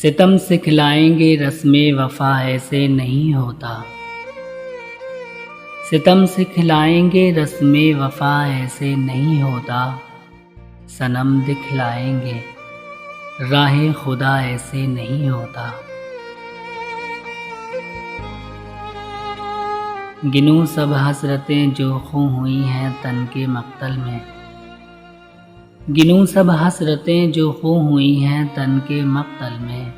सितम सिखलाएंगे रस्मे वफा ऐसे नहीं होता। सितम सिखलाएंगे रस्मे वफा ऐसे नहीं होता। सनम दिखलाएंगे राहे खुदा ऐसे नहीं होता। गिनूं सब हसरतें जो खो हुई हैं तन के मक्तल में। गिनूं सब हसरतें जो खो हुई हैं तन के मक्तल में।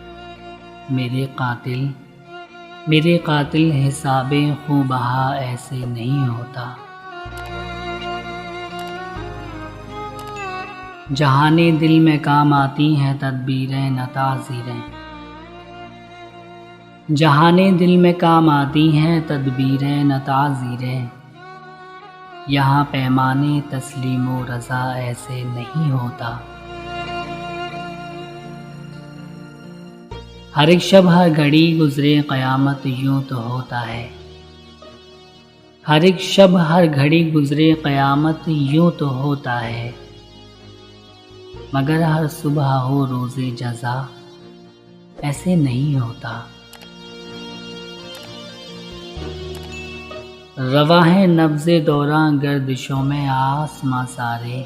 मेरे कातिल हिसाबे खू बहा ऐसे नहीं होता। जहाने दिल में काम आती हैं तदबीरें न ताज़ीरें। जहाने दिल में काम आती हैं तदबीरें न ताज़ीरें। यहाँ पैमाने तस्लीमो रज़ा ऐसे नहीं होता। हर एक शब हर घड़ी गुज़रे क़यामत यूँ तो होता है। हर एक शब हर घड़ी गुज़रे क़यामत यूँ तो होता है। मगर हर सुबह हो रोज़े जज़ा ऐसे नहीं होता। रवा है नब्ज़े दौरां गर्दिशों में आसमां सारे।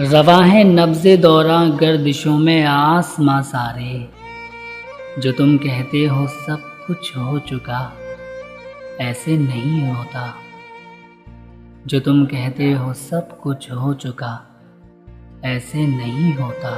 रवा है नब्ज़े दौरां गर्दिशों में आसमां सारे। जो तुम कहते हो सब कुछ हो चुका ऐसे नहीं होता। जो तुम कहते हो सब कुछ हो चुका ऐसे नहीं होता।